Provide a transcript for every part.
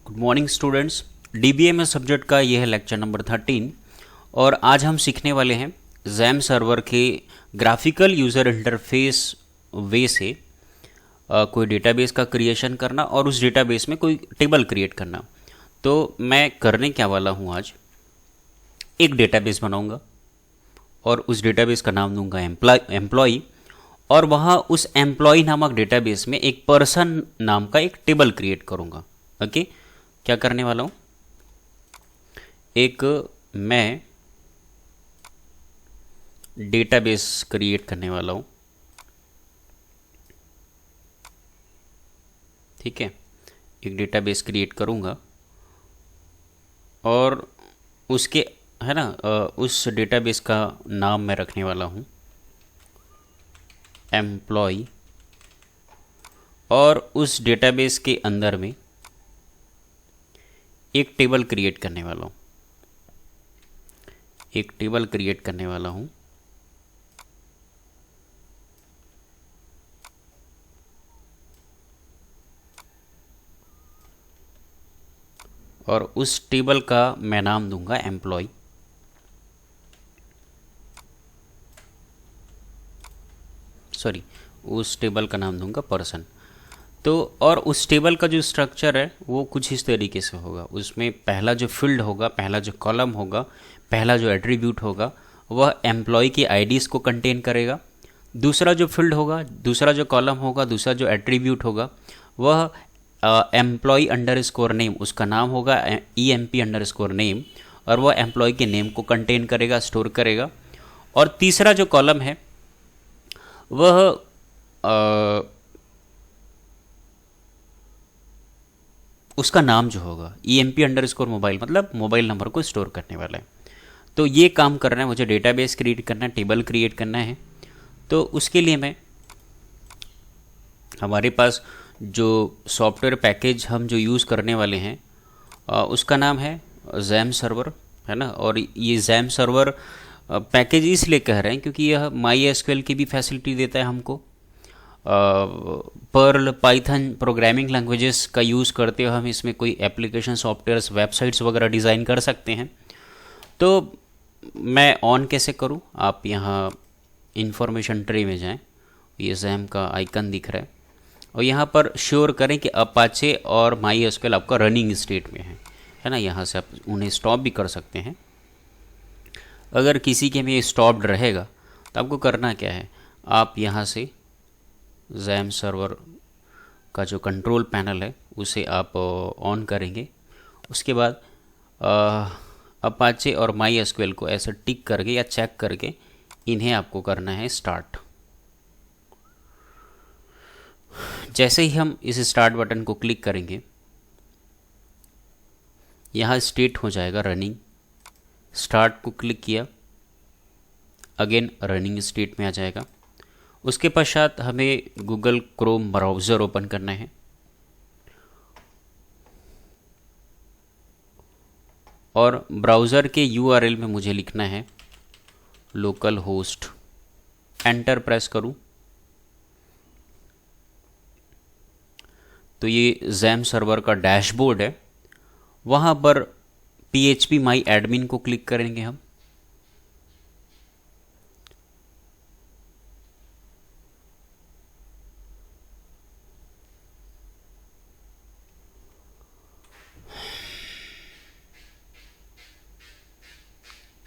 Good morning students. DBMS subject का यह है लेक्चर नंबर 13 और आज हम सीखने वाले हैं जैम सर्वर के ग्राफिकल यूज़र इंटरफेस वे से कोई डेटाबेस का क्रिएशन करना और उस डेटाबेस में कोई टेबल क्रिएट करना। तो मैं करने क्या वाला हूँ, आज एक डेटाबेस बनाऊँगा और उस डेटाबेस का नाम दूंगा एम्प्लॉय और वहाँ उस एम्प्लॉय नामक डेटाबेस में एक पर्सन नाम का एक टेबल क्रिएट करूँगा। ओके, क्या करने वाला हूँ, एक मैं डेटाबेस क्रिएट करने वाला हूँ। ठीक है, एक डेटाबेस क्रिएट करूँगा और उसके है ना उस डेटाबेस का नाम मैं रखने वाला हूँ एम्प्लॉय और उस डेटाबेस के अंदर में एक टेबल क्रिएट करने वाला हूँ, एक टेबल क्रिएट करने वाला हूँ और उस टेबल का मैं नाम दूंगा एम्प्लॉय। सॉरी, उस टेबल का नाम दूंगा पर्सन। तो और उस टेबल का जो स्ट्रक्चर है वो कुछ इस तरीके से होगा। उसमें पहला जो फील्ड होगा, पहला जो कॉलम होगा, पहला जो एट्रीब्यूट होगा वह एम्प्लॉय की आईडीज़ को कंटेन करेगा। दूसरा जो फील्ड होगा, दूसरा जो कॉलम होगा, दूसरा जो एट्रीब्यूट होगा वह एम्प्लॉय अंडर स्कोर नेम, उसका नाम होगा EMP अंडर स्कोर नेम और वह एम्प्लॉय के नेम को कंटेन करेगा, स्टोर करेगा। और तीसरा जो कॉलम है वह उसका नाम जो होगा EMP अंडर स्कोर मोबाइल, मतलब मोबाइल नंबर को स्टोर करने वाला है। तो ये काम करना है मुझे, डेटाबेस क्रिएट करना है, टेबल क्रिएट करना है। तो उसके लिए मैं हमारे पास जो सॉफ्टवेयर पैकेज हम जो यूज़ करने वाले हैं उसका नाम है जैम सर्वर, है ना। और ये जैम सर्वर पैकेज इसलिए कह रहे हैं क्योंकि यह MySQL की भी फैसिलिटी देता है हमको। पर्ल, पाइथन प्रोग्रामिंग लैंग्वेजेस का यूज़ करते हुए हम इसमें कोई एप्लीकेशन, सॉफ्टवेयर्स, वेबसाइट्स वगैरह डिज़ाइन कर सकते हैं। तो मैं ऑन कैसे करूं, आप यहाँ इंफॉर्मेशन ट्रे में जाएं, ये जैम का आइकन दिख रहा है और यहाँ पर श्योर करें कि अपाचे और MySQL आपका रनिंग स्टेट में है ना। यहाँ से आप उन्हें स्टॉप भी कर सकते हैं। अगर किसी के में ये स्टॉप्ड रहेगा तो आपको करना क्या है, आप यहाँ से जैम सर्वर का जो कंट्रोल पैनल है उसे आप ऑन करेंगे। उसके बाद अपाचे और MySQL को ऐसे टिक करके या चेक करके इन्हें आपको करना है स्टार्ट। जैसे ही हम इस स्टार्ट बटन को क्लिक करेंगे यहाँ स्टेट हो जाएगा रनिंग। स्टार्ट को क्लिक किया, अगेन रनिंग स्टेट में आ जाएगा। उसके पश्चात हमें गूगल क्रोम ब्राउज़र ओपन करना है और ब्राउज़र के URL में मुझे लिखना है लोकल होस्ट। एंटर प्रेस करूं तो ये जैम सर्वर का डैशबोर्ड है। वहाँ पर PHP माई एडमिन को क्लिक करेंगे हम।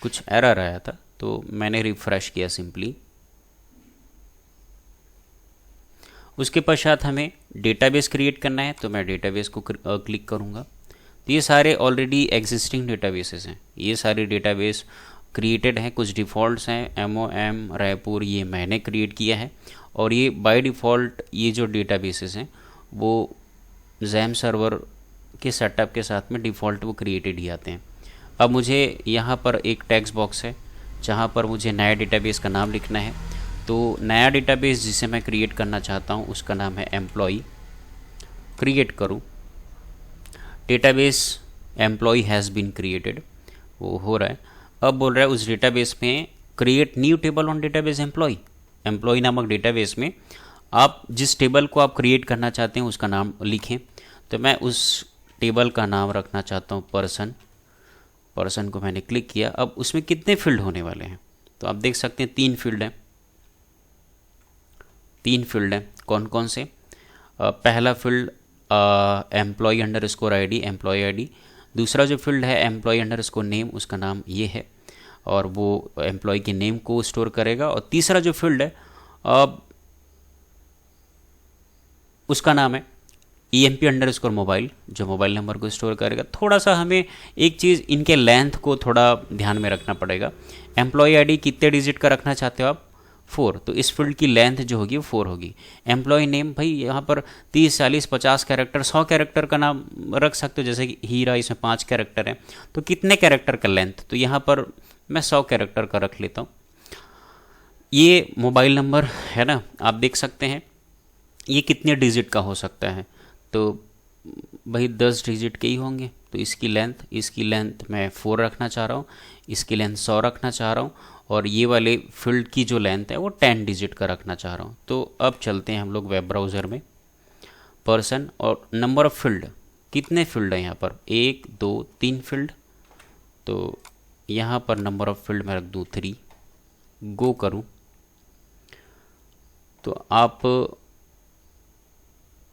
कुछ एरर आया था तो मैंने रिफ्रेश किया सिंपली। उसके पश्चात हमें डेटाबेस क्रिएट करना है तो मैं डेटाबेस को क्लिक करूँगा। तो ये सारे ऑलरेडी एग्जिस्टिंग डेटाबेसेस हैं, ये सारे डेटाबेस क्रिएटेड हैं। कुछ डिफ़ॉल्ट्स हैं, MOM, रायपुर, ये मैंने क्रिएट किया है। और ये बाय डिफ़ॉल्ट ये जो डेटाबेसेस हैं वो जैम सर्वर के सेटअप के साथ में डिफ़ॉल्ट वो क्रिएटेड ही आते हैं। अब मुझे यहाँ पर एक टेक्स्ट बॉक्स है जहाँ पर मुझे नया डेटाबेस का नाम लिखना है। तो नया डेटाबेस जिसे मैं क्रिएट करना चाहता हूँ उसका नाम है एम्प्लॉय। क्रिएट करूँ, database employee has been created, वो हो रहा है। अब बोल रहा है उस डेटाबेस में create new table on database employee. Employee नामक डेटाबेस में आप जिस टेबल को आप क्रिएट करना चाहते हैं उसका नाम लिखें। तो मैं उस टेबल का नाम रखना चाहता हूँ पर्सन। पर्सन को मैंने क्लिक किया। अब उसमें कितने फील्ड होने वाले हैं, तो आप देख सकते हैं 3 फील्ड हैं। 3 फील्ड हैं, कौन कौन से? पहला field employee underscore I D, employee I D. दूसरा जो फील्ड है एम्प्लॉय अंडर स्कोर नेम, उसका नाम ये है और वो एम्प्लॉय के नेम को स्टोर करेगा। और तीसरा जो फील्ड है उसका नाम है E M P underscore mobile, जो मोबाइल नंबर को स्टोर करेगा। थोड़ा सा हमें एक चीज़, इनके लेंथ को थोड़ा ध्यान में रखना पड़ेगा। एम्प्लॉय आईडी कितने डिजिट का रखना चाहते हो आप? 4, तो इस फील्ड की लेंथ जो होगी वो 4 होगी। एम्प्लॉय नेम, भाई यहाँ पर 30, 40, 50 कैरेक्टर, 100 कैरेक्टर का नाम रख सकते हो, जैसे कि हीरा, इसमें 5 कैरेक्टर हैं, तो कितने कैरेक्टर का लेंथ? तो यहाँ पर मैं 100 कैरेक्टर का रख लेता हूँ। ये मोबाइल नंबर है ना, आप देख सकते हैं ये कितने डिजिट का हो सकता है, तो भाई 10 डिजिट के ही होंगे। तो इसकी लेंथ मैं 4 रखना चाह रहा हूँ, इसकी लेंथ 100 रखना चाह रहा हूँ, और ये वाले फील्ड की जो लेंथ है वो 10 डिजिट का रखना चाह रहा हूँ। तो अब चलते हैं हम लोग वेब ब्राउज़र में। पर्सन और नंबर ऑफ़ फील्ड, कितने फील्ड है यहाँ पर? 1, 2, 3 फील्ड। तो यहाँ पर नंबर ऑफ़ फील्ड मैं रख दूँ 3। गो करूँ तो आप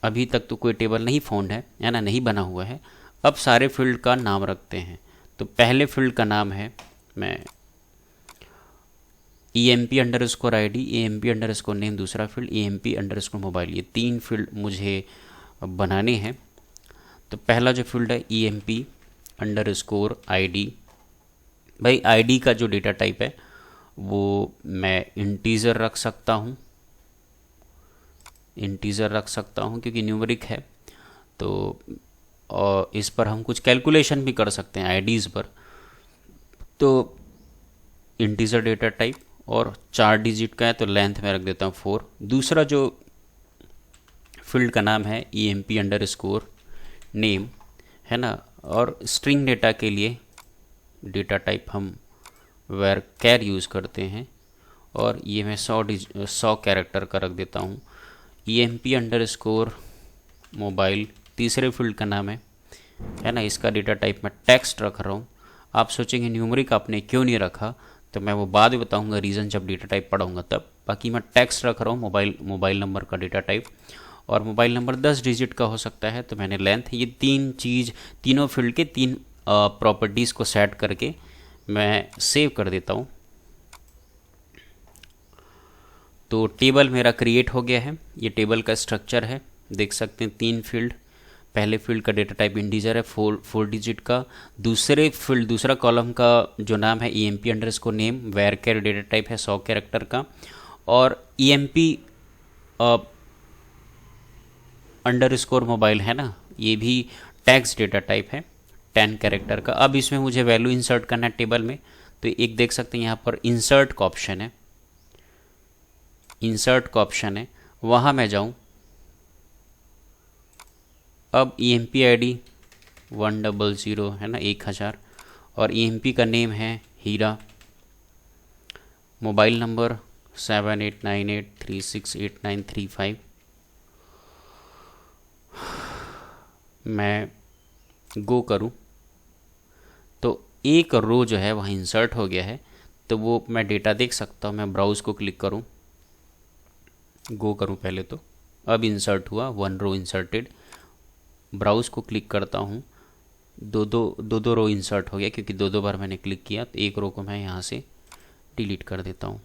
अभी तक तो कोई टेबल नहीं फाउंड है ना, नहीं बना हुआ है। अब सारे फील्ड का नाम रखते हैं। तो पहले फील्ड का नाम है मैं E M P underscore I D, E M P underscore name दूसरा field, E M P underscore mobile, ये 3 फील्ड मुझे बनाने हैं। तो पहला जो फील्ड है E M P underscore I D, भाई आई डी का जो डेटा टाइप है वो मैं इंटीजर रख सकता हूँ, इंटीजर रख सकता हूँ क्योंकि न्यूमरिक है। तो और इस पर हम कुछ कैलकुलेशन भी कर सकते हैं आईडीज़ पर। तो इंटीजर डेटा टाइप और 4 डिजिट का है, तो लेंथ में रख देता हूँ 4। दूसरा जो फील्ड का नाम है E M P underscore name, है ना, और स्ट्रिंग डेटा के लिए डेटा टाइप हम वेर कैर यूज़ करते हैं, और ये मैं 100 कैरेक्टर का रख देता हूँ। E M P underscore mobile तीसरे फील्ड का नाम है ना, इसका डेटा टाइप मैं टेक्स्ट रख रहा हूँ। आप सोचेंगे न्यूमरिक आपने क्यों नहीं रखा, तो मैं वो बाद में बताऊंगा रीज़न, जब डेटा टाइप पढ़ाऊंगा तब। बाकी मैं टेक्स्ट रख रहा हूँ मोबाइल नंबर का डेटा टाइप, और मोबाइल नंबर 10 डिजिट का हो सकता है। तो मैंने लेंथ, ये तीनों फील्ड के 3 प्रॉपर्टीज़ को सेट करके मैं सेव कर देता हूँ। तो टेबल मेरा क्रिएट हो गया है। ये टेबल का स्ट्रक्चर है, देख सकते हैं 3 फील्ड। पहले फील्ड का डेटा टाइप इंटीजर है 4 डिजिट का। दूसरा कॉलम का जो नाम है E M P underscore name, varchar data type है 100 कैरेक्टर का, और E M P underscore mobile है ना, ये भी टैक्स डेटा टाइप है 10 कैरेक्टर का। अब इसमें मुझे वैल्यू इंसर्ट करना है टेबल में, तो एक देख सकते हैं यहाँ पर इंसर्ट का ऑप्शन है, इंसर्ट का ऑप्शन है, वहाँ मैं जाऊँ। अब E M P I D 100 है ना, 1000, और ई एम पी का नेम है हीरा, मोबाइल नंबर 7898368935। मैं गो करूं तो एक रो जो है वहाँ इंसर्ट हो गया है। तो वो मैं डेटा देख सकता हूँ। मैं ब्राउज़ को क्लिक करूं, गो करूं पहले, तो अब इंसर्ट हुआ, 1 रो इंसर्टेड। ब्राउज़ को क्लिक करता हूँ, दो रो इंसर्ट हो गया क्योंकि दो बार मैंने क्लिक किया। तो एक रो को मैं यहाँ से डिलीट कर देता हूँ।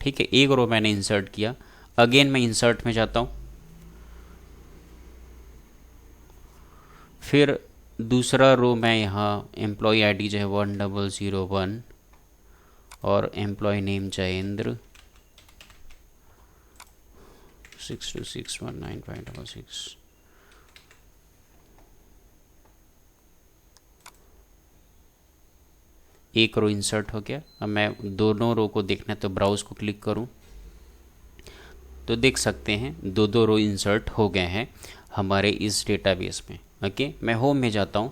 ठीक है, एक रो मैंने इंसर्ट किया। अगेन मैं इंसर्ट में जाता हूँ, फिर दूसरा रो मैं यहाँ एम्प्लॉय आईडी जो है 1001 और एम्प्लॉय नेम जयेंद्र 62619566। एक रो इंसर्ट हो गया। अब मैं दोनों रो को देखना है तो ब्राउज़ को क्लिक करूं तो देख सकते हैं दो रो इंसर्ट हो गए हैं हमारे इस डेटाबेस में। ओके, मैं होम में जाता हूं।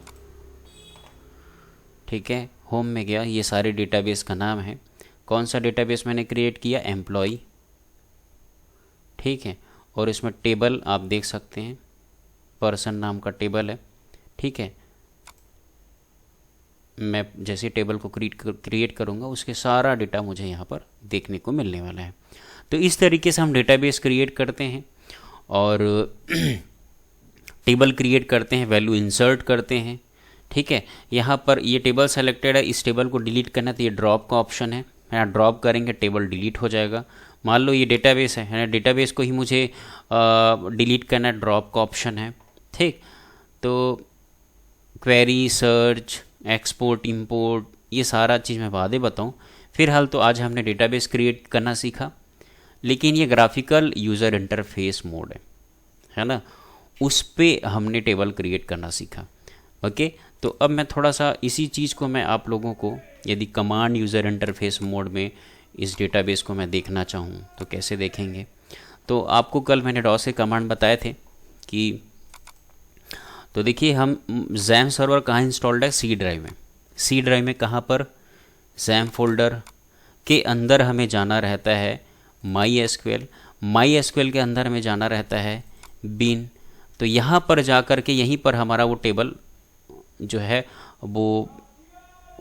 ठीक है, होम में गया, ये सारे डेटाबेस का नाम है। कौन सा डेटाबेस मैंने क्रिएट किया? एम्प्लॉय। ठीक है, और इसमें टेबल आप देख सकते हैं, पर्सन नाम का टेबल है। ठीक है, मैं जैसे टेबल को क्रिएट करूँगा उसके सारा डेटा मुझे यहाँ पर देखने को मिलने वाला है। तो इस तरीके से हम डेटाबेस क्रिएट करते हैं और टेबल क्रिएट करते हैं, वैल्यू इंसर्ट करते हैं। ठीक है, यहाँ पर ये टेबल सेलेक्टेड है, इस टेबल को डिलीट करना है तो ये ड्रॉप का ऑप्शन है, यहाँ ड्रॉप करेंगे टेबल डिलीट हो जाएगा। मान लो ये डेटाबेस है, डेटाबेस को ही मुझे डिलीट करना है, ड्रॉप का ऑप्शन है। ठीक, तो क्वेरी, सर्च, एक्सपोर्ट, इंपोर्ट, ये सारा चीज़ मैं बाद में बताऊँ। फिलहाल तो आज हमने डेटाबेस क्रिएट करना सीखा, लेकिन ये ग्राफिकल यूज़र इंटरफेस मोड है ना, उस पे हमने टेबल क्रिएट करना सीखा। ओके, तो अब मैं थोड़ा सा इसी चीज़ को मैं आप लोगों को, यदि कमांड यूज़र इंटरफेस मोड में इस डेटाबेस को मैं देखना चाहूँ तो कैसे देखेंगे। तो आपको कल मैंने डॉस के कमांड बताए थे कि, तो देखिए हम जैम सर्वर कहाँ इंस्टॉल्ड है, सी ड्राइव में। सी ड्राइव में कहाँ पर, जैम फोल्डर के अंदर हमें जाना रहता है माई एसक्यूएल, माई एसक्यूएल के अंदर हमें जाना रहता है बीन। तो यहाँ पर जा कर के यहीं पर हमारा वो टेबल जो है वो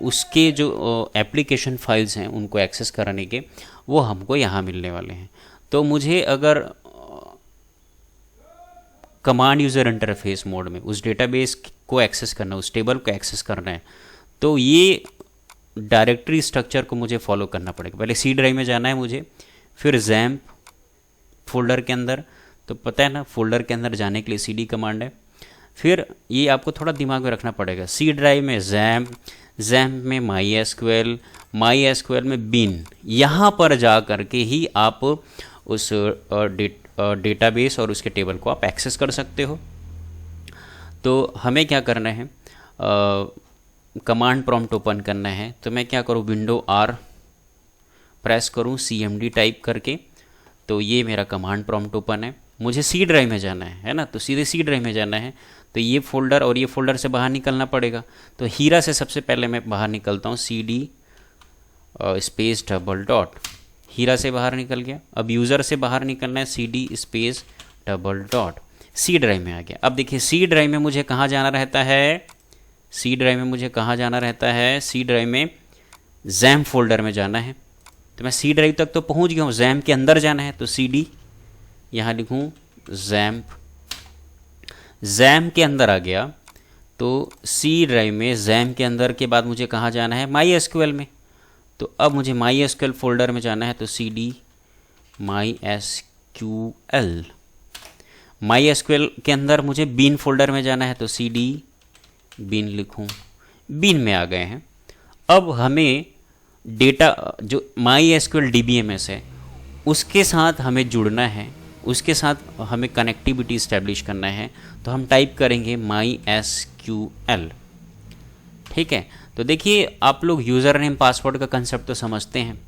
उसके जो एप्लीकेशन फाइल्स हैं उनको एक्सेस करने के वो हमको यहाँ मिलने वाले हैं। तो मुझे अगर कमांड यूज़र इंटरफेस मोड में उस डेटाबेस को एक्सेस करना, उस टेबल को एक्सेस करना है, तो ये डायरेक्टरी स्ट्रक्चर को मुझे फॉलो करना पड़ेगा। पहले सी ड्राइव में जाना है मुझे, फिर जैम्प फोल्डर के अंदर, तो पता है ना फोल्डर के अंदर जाने के लिए सीडी कमांड है। फिर ये आपको थोड़ा दिमाग में रखना पड़ेगा, सी ड्राइव में जैम्प, जैम्प में माई एसक्यूएल, माई एसक्यूएल में बीन, यहाँ पर जा कर के ही आप उस डेटाबेस और उसके टेबल को आप एक्सेस कर सकते हो। तो हमें क्या करना है, कमांड प्रॉम्प्ट ओपन करना है। तो मैं क्या करूँ, विंडो आर प्रेस करूँ, CMD टाइप करके, तो ये मेरा कमांड प्रॉम्प्ट ओपन है। मुझे सी ड्राइव में जाना है ना, तो सीधे सी ड्राइव में जाना है, तो ये फोल्डर और ये फोल्डर से बाहर निकलना पड़ेगा। तो हीरा से सबसे पहले मैं बाहर निकलता हूँ, CD स्पेस डबल डॉट, हीरा से बाहर निकल गया। अब यूज़र से बाहर निकलना है, CD space double dot, C drive में आ गया। अब देखिए सी ड्राइव में मुझे कहाँ जाना रहता है, सी ड्राइव में मुझे कहाँ जाना रहता है, सी ड्राइव में जैम फोल्डर में जाना है। तो मैं सी ड्राइव तक तो पहुँच गया हूँ, जैम के अंदर जाना है, तो CD यहाँ लिखूँ जैम्प, जैम के अंदर आ गया। तो सी ड्राइव में जैम के अंदर के बाद मुझे कहाँ जाना है, माई एसक्यूएल में। तो अब मुझे माई एसक्यूएल फोल्डर में जाना है, तो CD my SQL, my SQL के अंदर मुझे बीन फोल्डर में जाना है, तो CD बीन लिखूँ, बीन में आ गए हैं। अब हमें डेटा जो माई एसक्यूएल DBMS है उसके साथ हमें जुड़ना है, उसके साथ हमें कनेक्टिविटी इस्टेब्लिश करना है। तो हम टाइप करेंगे माई एसक्यूएल। ठीक है, तो देखिए आप लोग यूज़र नेम पासवर्ड का कंसेप्ट तो समझते हैं,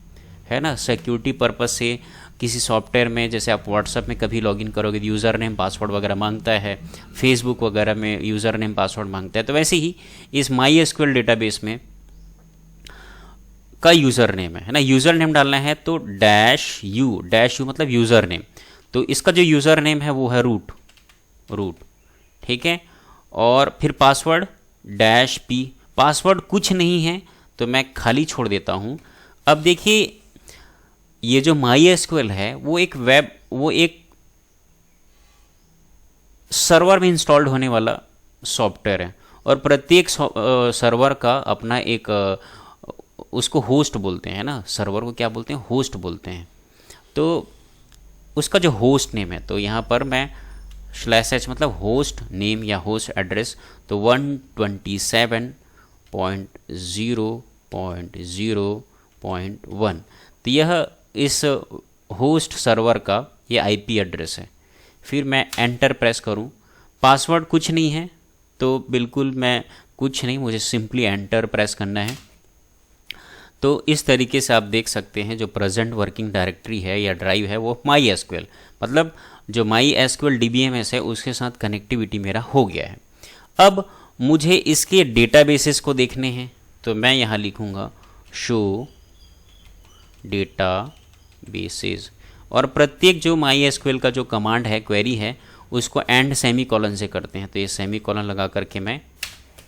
है ना। सिक्योरिटी पर्पस से किसी सॉफ्टवेयर में, जैसे आप व्हाट्सएप में कभी लॉगिन करोगे तो यूज़र नेम पासवर्ड वगैरह मांगता है, फेसबुक वगैरह में यूज़र नेम पासवर्ड मांगता है। तो वैसे ही इस माई एसक्यूएल डेटाबेस में का यूज़र नेम है ना, यूज़र नेम डालना है तो डैश यू मतलब यूज़र नेम। तो इसका जो यूज़र नेम है वो है रूट, ठीक है। और फिर पासवर्ड -p, पासवर्ड कुछ नहीं है तो मैं खाली छोड़ देता हूँ। अब देखिए ये जो माई एसक्यूएल है वो एक सर्वर में इंस्टॉल्ड होने वाला सॉफ्टवेयर है, और प्रत्येक सर्वर का अपना एक उसको होस्ट बोलते हैं ना, सर्वर को क्या बोलते हैं, होस्ट बोलते हैं। तो उसका जो होस्ट नेम है, तो यहाँ पर मैं /h मतलब होस्ट नेम या होस्ट एड्रेस, तो 127.0.0.1, तो यह इस होस्ट सर्वर का ये IP एड्रेस है। फिर मैं एंटर प्रेस करूँ, पासवर्ड कुछ नहीं है तो बिल्कुल मैं कुछ नहीं, मुझे सिंपली एंटर प्रेस करना है। तो इस तरीके से आप देख सकते हैं जो प्रेजेंट वर्किंग डायरेक्टरी है या ड्राइव है वो माई एसक्यूएल, मतलब जो माई एसक्यूएल DBMS है उसके साथ कनेक्टिविटी मेरा हो गया है। अब मुझे इसके डेटाबेसेस को देखने हैं, तो मैं यहाँ लिखूँगा शो डेटाबेसेस, और प्रत्येक जो MySQL का जो कमांड है, क्वेरी है, उसको एंड सेमी कॉलन से करते हैं। तो ये सेमी कॉलन लगा करके मैं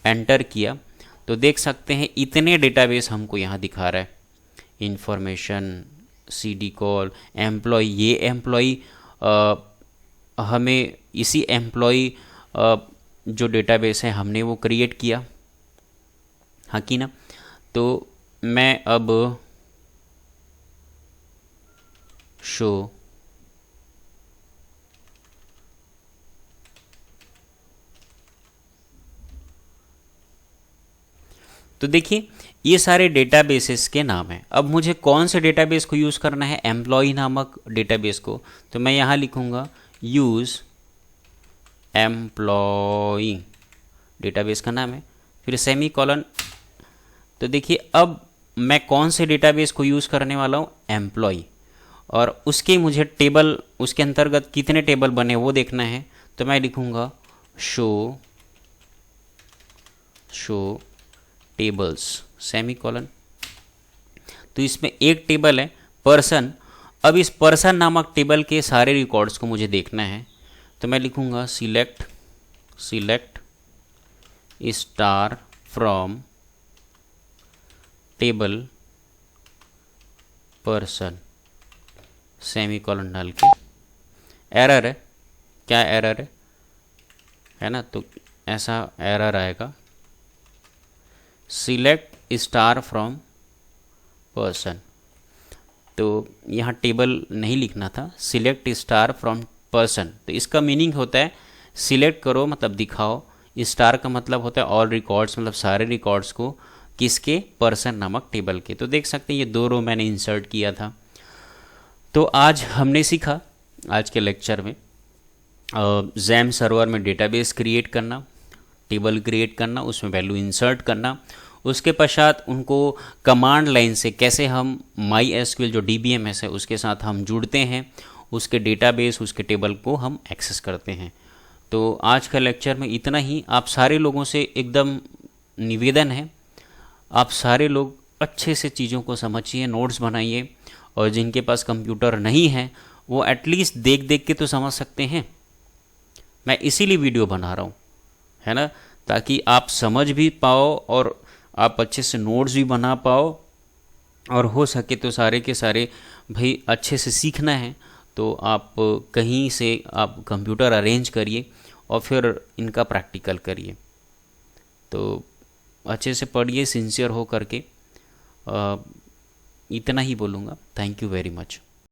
एंटर किया तो देख सकते हैं इतने डेटाबेस हमको यहाँ दिखा रहा है। इंफॉर्मेशन, CD कॉल, एम्प्लॉय, ये एम्प्लॉय हमें इसी एम्प्लॉय जो डेटाबेस है हमने वो क्रिएट किया, हाँ कि ना। तो मैं अब शो तो देखिए ये सारे डेटाबेसेस के नाम हैं। अब मुझे कौन से डेटाबेस को यूज़ करना है, एम्प्लॉय नामक डेटाबेस को, तो मैं यहाँ लिखूँगा यूज़ एम्प्लॉय, डेटाबेस का नाम है, फिर सेमी कॉलन। तो देखिए अब मैं कौन से डेटाबेस को यूज़ करने वाला हूँ, एम्प्लॉय, और उसके मुझे टेबल, उसके अंतर्गत कितने टेबल बने वो देखना है। तो मैं लिखूँगा शो टेबल्स, सेमी कॉलन। तो इसमें एक टेबल है पर्सन। अब इस पर्सन नामक टेबल के सारे रिकॉर्ड्स को मुझे देखना है। तो मैं लिखूँगा select star from table person, semi colon डाल के। एरर है, क्या एरर है ना, तो ऐसा एरर आएगा, सिलेक्ट स्टार फ्रॉम पर्सन। तो यहाँ टेबल नहीं लिखना था, सिलेक्ट स्टार फ्रॉम पर्सन। तो इसका मीनिंग होता है सिलेक्ट करो मतलब दिखाओ, स्टार का मतलब होता है ऑल रिकॉर्ड्स, मतलब सारे रिकॉर्ड्स को, किसके, पर्सन नामक टेबल के। तो देख सकते हैं ये 2 रो मैंने इंसर्ट किया था। तो आज हमने सीखा, आज के लेक्चर में जैम सर्वर में डेटाबेस क्रिएट करना, टेबल क्रिएट करना, उसमें वैल्यू इंसर्ट करना, उसके पश्चात उनको कमांड लाइन से कैसे हम MySQL जो DBMS है उसके साथ हम जुड़ते हैं, उसके डेटाबेस, उसके टेबल को हम एक्सेस करते हैं। तो आज का लेक्चर में इतना ही। आप सारे लोगों से एकदम निवेदन है, आप सारे लोग अच्छे से चीज़ों को समझिए, नोट्स बनाइए, और जिनके पास कंप्यूटर नहीं है वो एटलीस्ट देख देख के तो समझ सकते हैं। मैं इसीलिए वीडियो बना रहा हूँ, है ना, ताकि आप समझ भी पाओ और आप अच्छे से नोट्स भी बना पाओ, और हो सके तो सारे के सारे भाई अच्छे से सीखना है तो आप कहीं से आप कंप्यूटर अरेंज करिए और फिर इनका प्रैक्टिकल करिए। तो अच्छे से पढ़िए, सिंसियर हो करके। इतना ही बोलूँगा। Thank you very much.